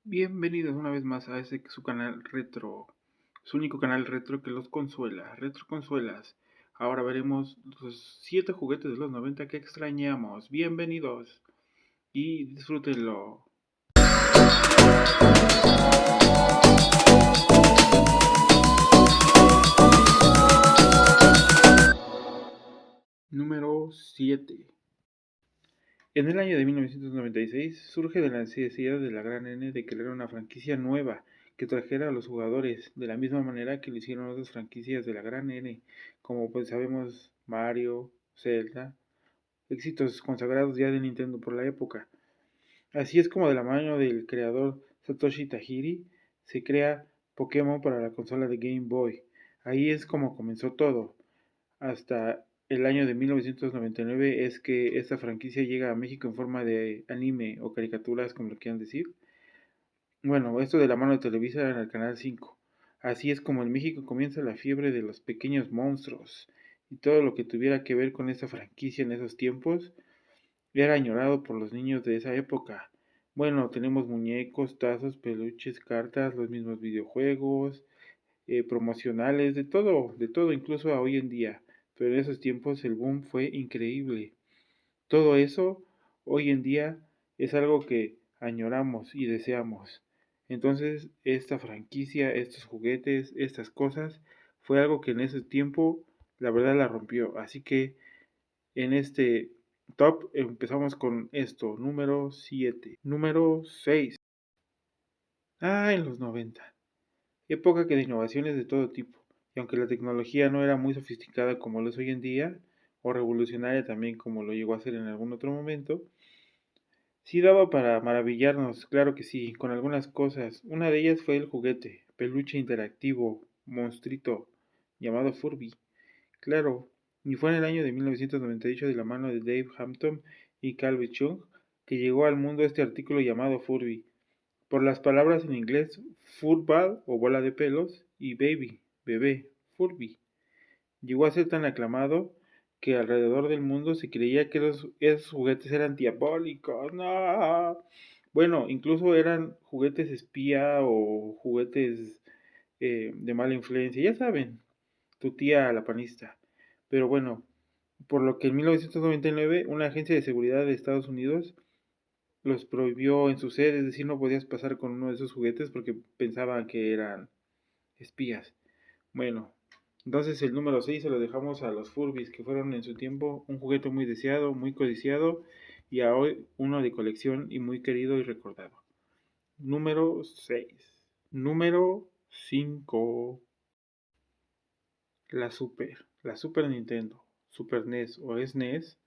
Bienvenidos una vez más a su canal retro, su único canal retro que los consuela, Retro Consuelas. Ahora veremos los 7 juguetes de los 90 que extrañamos. Bienvenidos y disfrútenlo. Número 7. En el año de 1996 surge de la necesidad de la gran N de crear una franquicia nueva que trajera a los jugadores de la misma manera que lo hicieron otras franquicias de la gran N, como pues sabemos Mario, Zelda, éxitos consagrados ya de Nintendo por la época. Así es como de la mano del creador Satoshi Tajiri se crea Pokémon para la consola de Game Boy. Ahí es como comenzó todo. Hasta el año de 1999 es que esta franquicia llega a México en forma de anime o caricaturas, como lo quieran decir. Bueno, esto de la mano de Televisa en el canal 5. Así es como en México comienza la fiebre de los pequeños monstruos. Y todo lo que tuviera que ver con esta franquicia en esos tiempos era añorado por los niños de esa época. Bueno, tenemos muñecos, tazos, peluches, cartas, los mismos videojuegos, promocionales, de todo, incluso a hoy en día. Pero en esos tiempos el boom fue increíble. Todo eso hoy en día es algo que añoramos y deseamos. Entonces, esta franquicia, estos juguetes, estas cosas, fue algo que en ese tiempo la verdad la rompió. Así que en este top empezamos con esto, número 7. Número 6. En los 90. Época que de innovaciones de todo tipo. Y aunque la tecnología no era muy sofisticada como lo es hoy en día, o revolucionaria también como lo llegó a ser en algún otro momento, sí daba para maravillarnos, claro que sí, con algunas cosas. Una de ellas fue el juguete, peluche interactivo, monstruito, llamado Furby. Claro, y fue en el año de 1998 de la mano de Dave Hampton y Calvin Chung que llegó al mundo este artículo llamado Furby, por las palabras en inglés furball o bola de pelos y baby, bebé, Furby. Llegó a ser tan aclamado que alrededor del mundo se creía que esos juguetes eran diabólicos. No. Bueno, incluso eran juguetes espía o juguetes de mala influencia. Ya saben, tu tía la panista. Pero bueno, por lo que en 1999 una agencia de seguridad de Estados Unidos los prohibió en su sede, es decir, no podías pasar con uno de esos juguetes porque pensaban que eran espías. Bueno, entonces el número 6 se lo dejamos a los Furbies, que fueron en su tiempo un juguete muy deseado, muy codiciado y a hoy uno de colección y muy querido y recordado. Número 6. Número 5. La Super Nintendo, Super NES o SNES,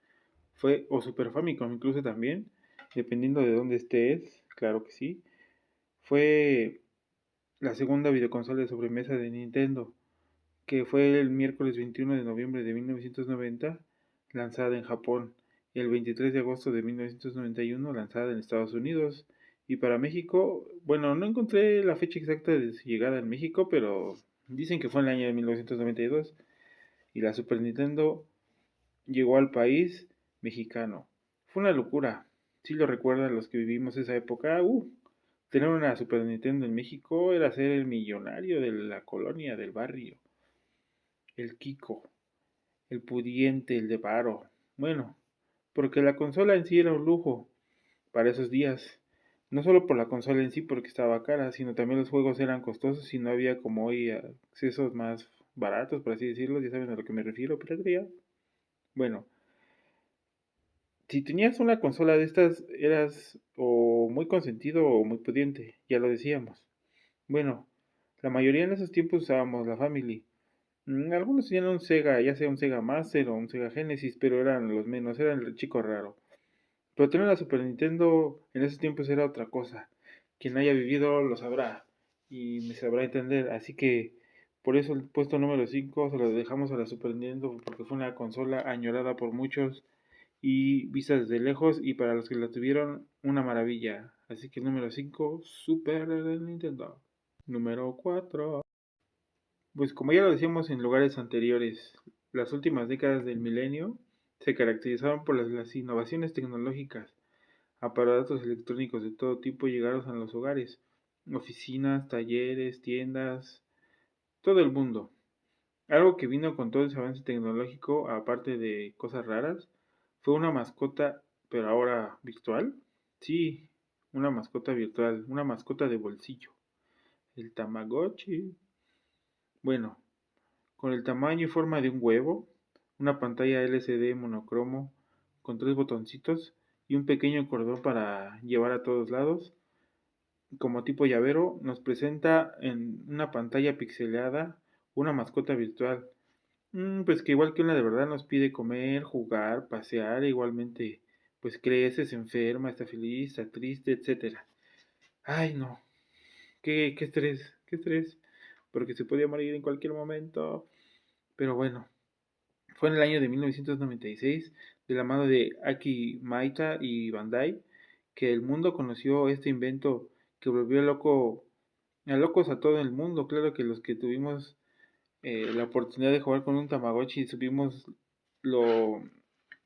fue, o Super Famicom incluso también, dependiendo de dónde estés, claro que sí, fue la segunda videoconsola de sobremesa de Nintendo, que fue el miércoles 21 de noviembre de 1990, lanzada en Japón, y el 23 de agosto de 1991, lanzada en Estados Unidos. Y para México, bueno, no encontré la fecha exacta de su llegada en México, pero dicen que fue en el año de 1992, y la Super Nintendo llegó al país mexicano. Fue una locura. Si lo recuerdan los que vivimos esa época, tener una Super Nintendo en México era ser el millonario de la colonia, del barrio, el Kiko, el pudiente, el de paro. Bueno, porque la consola en sí era un lujo para esos días. No solo por la consola en sí, porque estaba cara, sino también los juegos eran costosos y no había como hoy accesos más baratos, por así decirlo. Ya saben a lo que me refiero, piratería. Bueno, si tenías una consola de estas, eras o muy consentido o muy pudiente, ya lo decíamos. Bueno, la mayoría en esos tiempos usábamos la Family. Algunos tenían un Sega, ya sea un Sega Master o un Sega Genesis, pero eran los menos, eran el chico raro. Pero tener la Super Nintendo en esos tiempos era otra cosa. Quien haya vivido lo sabrá y me sabrá entender. Así que por eso el puesto número 5 se lo dejamos a la Super Nintendo porque fue una consola añorada por muchos y vista desde lejos y para los que la tuvieron una maravilla. Así que número 5 Super Nintendo. Número 4. Pues como ya lo decíamos en lugares anteriores, las últimas décadas del milenio se caracterizaron por las innovaciones tecnológicas. aparatos electrónicos de todo tipo llegaron a los hogares, oficinas, talleres, tiendas, todo el mundo. Algo que vino con todo ese avance tecnológico, aparte de cosas raras, fue una mascota, pero ahora virtual. Sí, una mascota virtual, una mascota de bolsillo, el Tamagotchi. Bueno, con el tamaño y forma de un huevo, una pantalla LCD monocromo con 3 botoncitos y un pequeño cordón para llevar a todos lados, como tipo llavero, nos presenta en una pantalla pixelada una mascota virtual. Pues que igual que una de verdad nos pide comer, jugar, pasear, e igualmente pues crece, se enferma, está feliz, está triste, etcétera. Ay no, qué estrés, qué estrés, porque se podía morir en cualquier momento. Pero bueno, fue en el año de 1996, de la mano de Aki Maita y Bandai, que el mundo conoció este invento que volvió a locos a todo el mundo. Claro que los que tuvimos la oportunidad de jugar con un Tamagotchi supimos lo,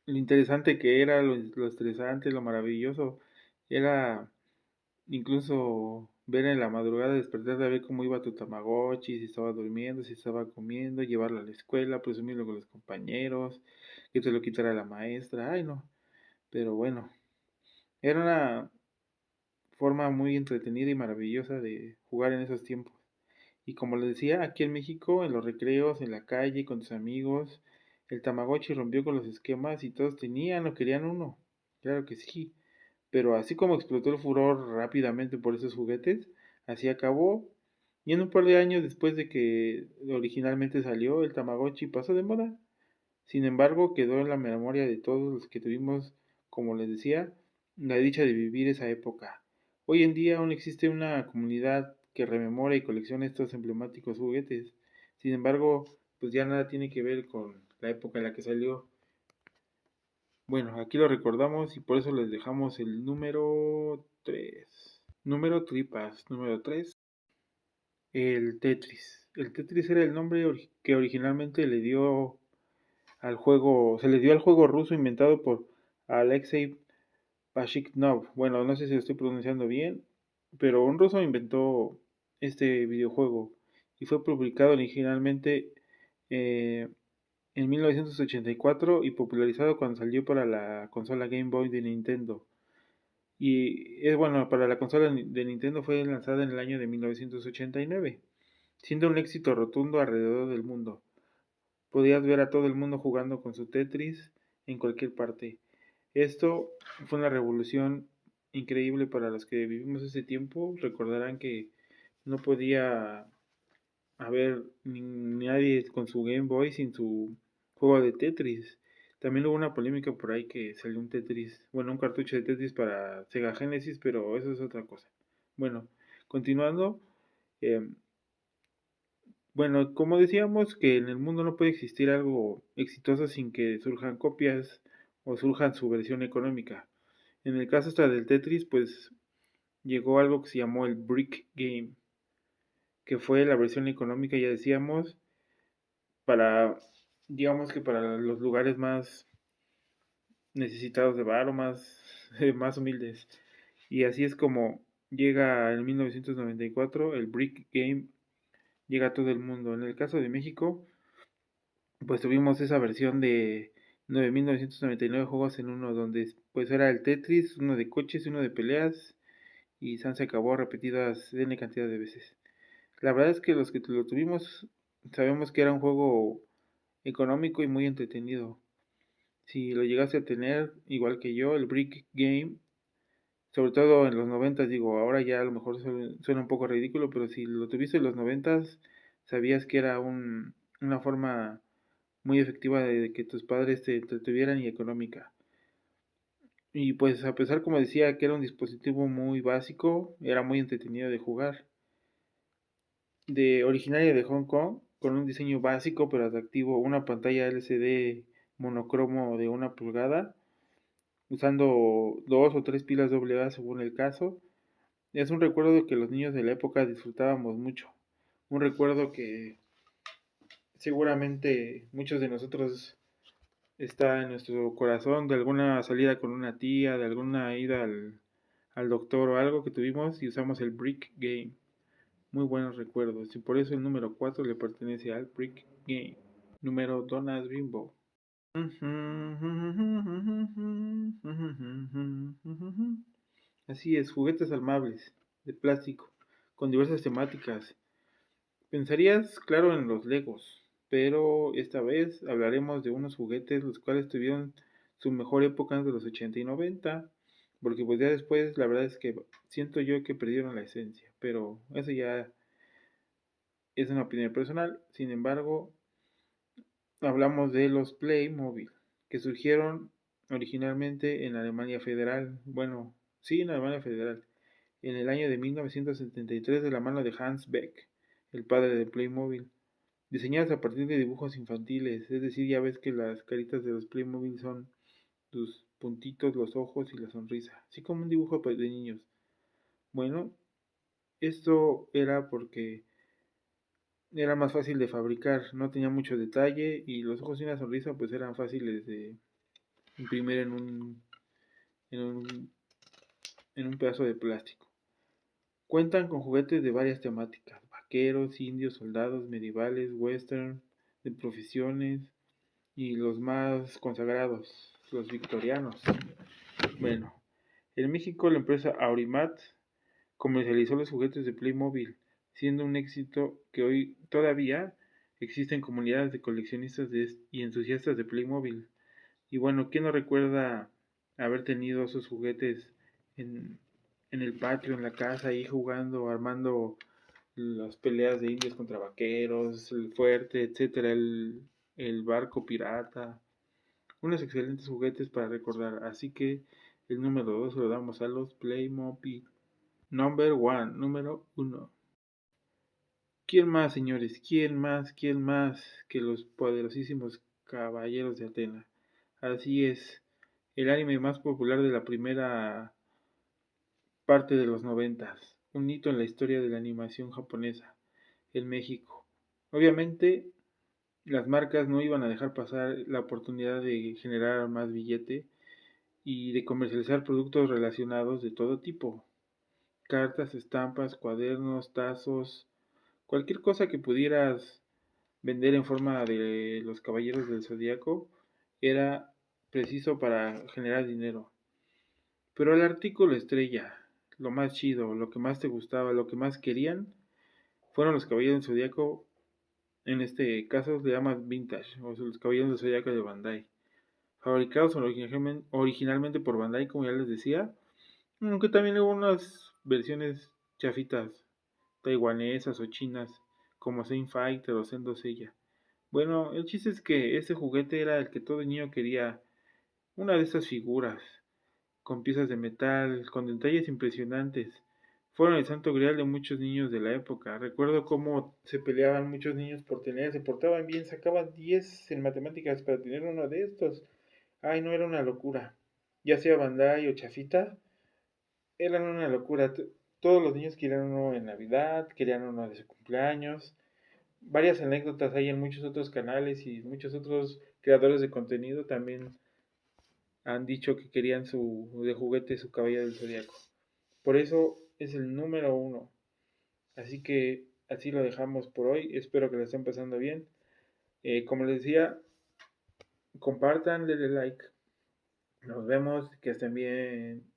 lo interesante que era, lo estresante, lo maravilloso. Era incluso ver en la madrugada, despertar a ver cómo iba tu Tamagotchi, si estaba durmiendo, si estaba comiendo, llevarlo a la escuela, presumirlo con los compañeros, que te lo quitara la maestra. Ay, no. Pero bueno, era una forma muy entretenida y maravillosa de jugar en esos tiempos. Y como les decía, aquí en México, en los recreos, en la calle, con tus amigos, el Tamagotchi rompió con los esquemas y todos tenían o querían uno. Claro que sí. Pero así como explotó el furor rápidamente por esos juguetes, así acabó. Y en un par de años después de que originalmente salió, el Tamagotchi pasó de moda. Sin embargo, quedó en la memoria de todos los que tuvimos, como les decía, la dicha de vivir esa época. Hoy en día aún existe una comunidad que rememora y colecciona estos emblemáticos juguetes. Sin embargo, pues ya nada tiene que ver con la época en la que salió. Bueno, aquí lo recordamos y por eso les dejamos el número 3. Número tripas. Número 3, el Tetris. El Tetris era el nombre que originalmente se le dio al juego ruso inventado por Alexei Pashiknov. Bueno, no sé si lo estoy pronunciando bien, pero un ruso inventó este videojuego y fue publicado originalmente eh, en 1984 y popularizado cuando salió para la consola Game Boy de Nintendo. Y es bueno, para la consola de Nintendo fue lanzada en el año de 1989, siendo un éxito rotundo alrededor del mundo. Podías ver a todo el mundo jugando con su Tetris en cualquier parte. Esto fue una revolución increíble para los que vivimos ese tiempo. Recordarán que no podía haber nadie con su Game Boy sin su juego de Tetris. También hubo una polémica por ahí que salió un Tetris, bueno, un cartucho de Tetris para Sega Genesis, pero eso es otra cosa. Bueno, continuando, eh, bueno, como decíamos que en el mundo no puede existir algo exitoso sin que surjan copias o surjan su versión económica. En el caso hasta del Tetris, pues llegó algo que se llamó el Brick Game, que fue la versión económica, ya decíamos, para, digamos que para los lugares más necesitados de varo, más humildes. Y así es como llega en 1994 el Brick Game, llega a todo el mundo. En el caso de México, pues tuvimos esa versión de 9.999 juegos en uno, donde pues era el Tetris, uno de coches, uno de peleas, y San se acabó repetidas N cantidad de veces. La verdad es que los que lo tuvimos sabemos que era un juego económico y muy entretenido. Si lo llegaste a tener, igual que yo, el Brick Game, sobre todo en los noventas, digo, ahora ya a lo mejor suena un poco ridículo, pero si lo tuviste en los noventas, sabías que era una forma muy efectiva de que tus padres te entretuvieran y económica. Y pues a pesar, como decía, que era un dispositivo muy básico, era muy entretenido de jugar. Originaria de Hong Kong, con un diseño básico pero atractivo, una pantalla LCD monocromo de 1 pulgada, usando 2 o 3 pilas AA según el caso. Es un recuerdo que los niños de la época disfrutábamos mucho. Un recuerdo que seguramente muchos de nosotros está en nuestro corazón de alguna salida con una tía, de alguna ida al doctor o algo que tuvimos y usamos el Brick Game. Muy buenos recuerdos. Y por eso el número 4 le pertenece al Brick Game. Número Donas Bimbo. Así es, juguetes armables, de plástico, con diversas temáticas. Pensarías, claro, en los Legos, pero esta vez hablaremos de unos juguetes los cuales tuvieron su mejor época entre los 80 y 90, porque pues ya después la verdad es que siento yo que perdieron la esencia, pero eso ya es una opinión personal. Sin embargo, hablamos de los Playmobil, que surgieron originalmente en Alemania Federal, bueno, sí, en Alemania Federal, en el año de 1973 de la mano de Hans Beck, el padre de Playmobil, diseñadas a partir de dibujos infantiles, es decir, ya ves que las caritas de los Playmobil son tus puntitos, los ojos y la sonrisa, así como un dibujo de niños. Bueno, esto era porque era más fácil de fabricar, no tenía mucho detalle y los ojos y una sonrisa pues eran fáciles de imprimir en un, en un pedazo de plástico. Cuentan con juguetes de varias temáticas, vaqueros, indios, soldados, medievales, western, de profesiones y los más consagrados, los victorianos. Bueno, en México la empresa Aurimat comercializó los juguetes de Playmobil, siendo un éxito que hoy todavía existen comunidades de coleccionistas y entusiastas de Playmobil. Y bueno, ¿quién no recuerda haber tenido esos juguetes en, en el patio, en la casa, ahí jugando, armando las peleas de indios contra vaqueros, el fuerte, etcétera, el barco pirata? Unos excelentes juguetes para recordar. Así que el número 2 lo damos a los Playmobil. Number 1, número 1. ¿Quién más, señores? ¿Quién más? ¿Quién más que los poderosísimos caballeros de Atena? Así es, el anime más popular de la primera parte de los noventas, un hito en la historia de la animación japonesa en México. Obviamente, las marcas no iban a dejar pasar la oportunidad de generar más billete y de comercializar productos relacionados de todo tipo: cartas, estampas, cuadernos, tazos, cualquier cosa que pudieras vender en forma de los caballeros del zodiaco era preciso para generar dinero. Pero el artículo estrella, lo más chido, lo que más te gustaba, lo que más querían, fueron los caballeros del zodiaco. En este caso se llama vintage, o sea, los caballeros del zodiaco de Bandai, fabricados originalmente por Bandai, como ya les decía, aunque también hubo unas versiones chafitas taiwanesas o chinas, como Zen Fighter o Sendo Seiya. Bueno, el chiste es que ese juguete era el que todo niño quería, una de esas figuras, con piezas de metal, con detalles impresionantes. Fueron el santo grial de muchos niños de la época. Recuerdo cómo se peleaban muchos niños por tener, se portaban bien, sacaban 10 en matemáticas para tener uno de estos. Ay, no, era una locura. Ya sea Bandai o Chafita, eran una locura. Todos los niños querían uno en Navidad, querían uno de su cumpleaños. Varias anécdotas hay en muchos otros canales y muchos otros creadores de contenido también han dicho que querían de juguete su caballero del zodiaco. Por eso es el número 1. Así que así lo dejamos por hoy. Espero que lo estén pasando bien. Como les decía, compartan, denle like. Nos vemos, que estén bien.